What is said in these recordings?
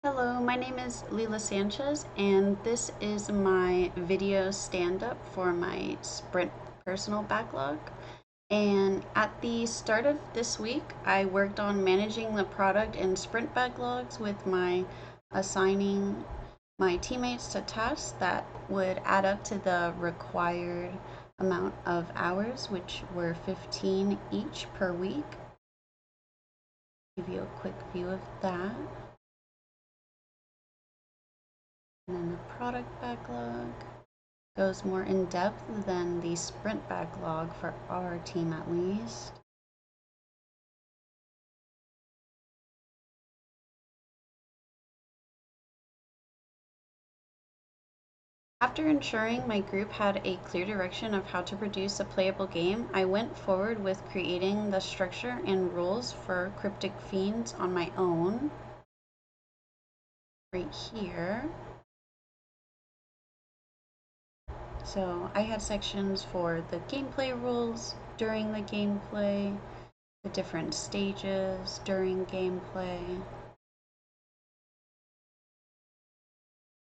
Hello, my name is Lila Sanchez, and this is my video stand-up for my Sprint personal backlog. And at the start of this week, I worked on managing the product and Sprint backlogs with my assigning my teammates to tasks that would add up to the required amount of hours, which were 15 each per week. Give you a quick view of that. And then the product backlog goes more in depth than the sprint backlog for our team at least. After ensuring my group had a clear direction of how to produce a playable game, I went forward with creating the structure and rules for Cryptic Fiends on my own, right here. So I had sections for the gameplay rules during the gameplay, the different stages during gameplay,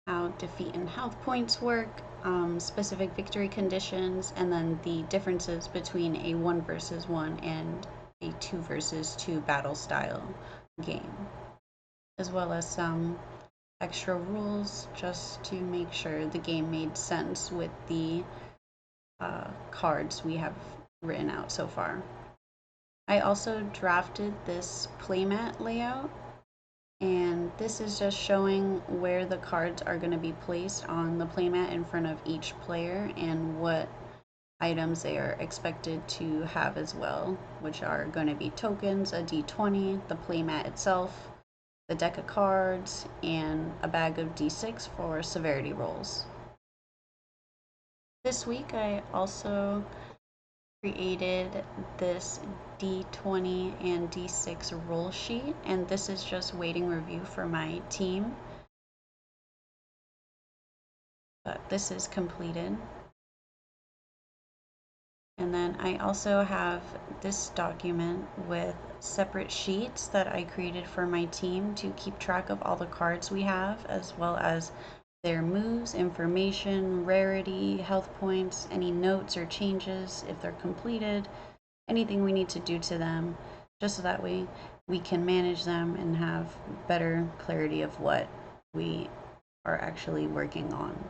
how defeat and health points work, specific victory conditions, and then the differences between a 1 versus 1 and a 2 versus 2 battle style game, as well as some extra rules just to make sure the game made sense with the cards we have written out so far. I also drafted this playmat layout, and this is just showing where the cards are going to be placed on the playmat in front of each player and what items they are expected to have as well, which are going to be tokens, a d20, the playmat itself, the deck of cards, and a bag of d6 for severity rolls. This week I also created this D20 and D6 roll sheet, and this is just waiting review for my team. But this is completed. And then I also have this document with separate sheets that I created for my team to keep track of all the cards we have, as well as their moves, information, rarity, health points, any notes or changes if they're completed, anything we need to do to them, just so that way we can manage them and have better clarity of what we are actually working on.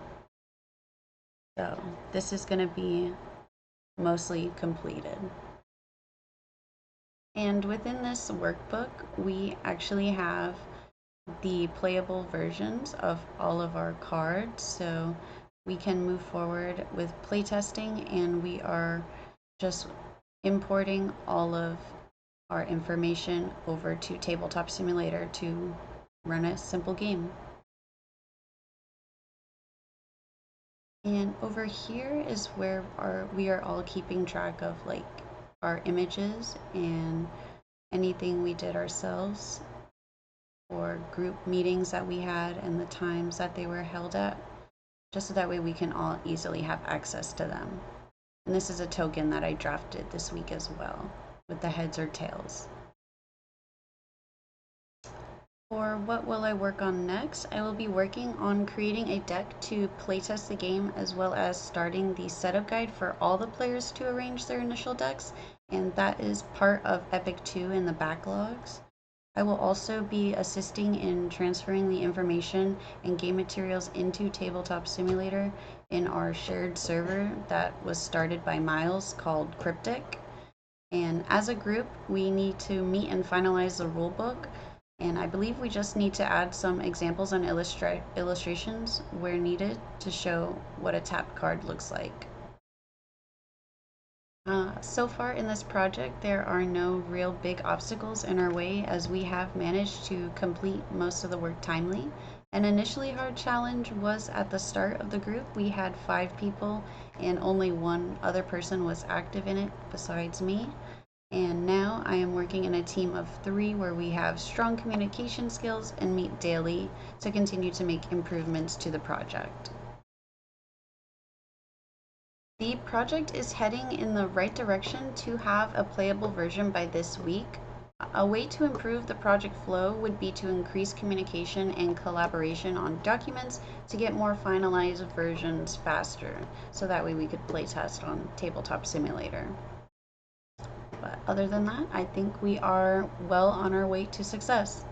So this is going to be mostly completed. And within this workbook, we actually have the playable versions of all of our cards, so we can move forward with playtesting, and we are just importing all of our information over to Tabletop Simulator to run a simple game. And over here is where we are all keeping track of like our images and anything we did ourselves, or group meetings that we had and the times that they were held at, just so that way we can all easily have access to them. And this is a token that I drafted this week as well, with the heads or tails. For what will I work on next? I will be working on creating a deck to playtest the game, as well as starting the setup guide for all the players to arrange their initial decks, and that is part of Epic 2 in the backlogs. I will also be assisting in transferring the information and game materials into Tabletop Simulator in our shared server that was started by Miles called Cryptic. And as a group, we need to meet and finalize the rulebook, and I believe we just need to add some examples and illustrations where needed to show what a tapped card looks like. So far in this project, there are no real big obstacles in our way, as we have managed to complete most of the work timely. An initially hard challenge was at the start of the group. We had 5 people and only one other person was active in it besides me. And now I am working in a team of 3 where we have strong communication skills and meet daily to continue to make improvements to the project. The project is heading in the right direction to have a playable version by this week. A way to improve the project flow would be to increase communication and collaboration on documents to get more finalized versions faster, so that way we could playtest on Tabletop Simulator. But other than that, I think we are well on our way to success.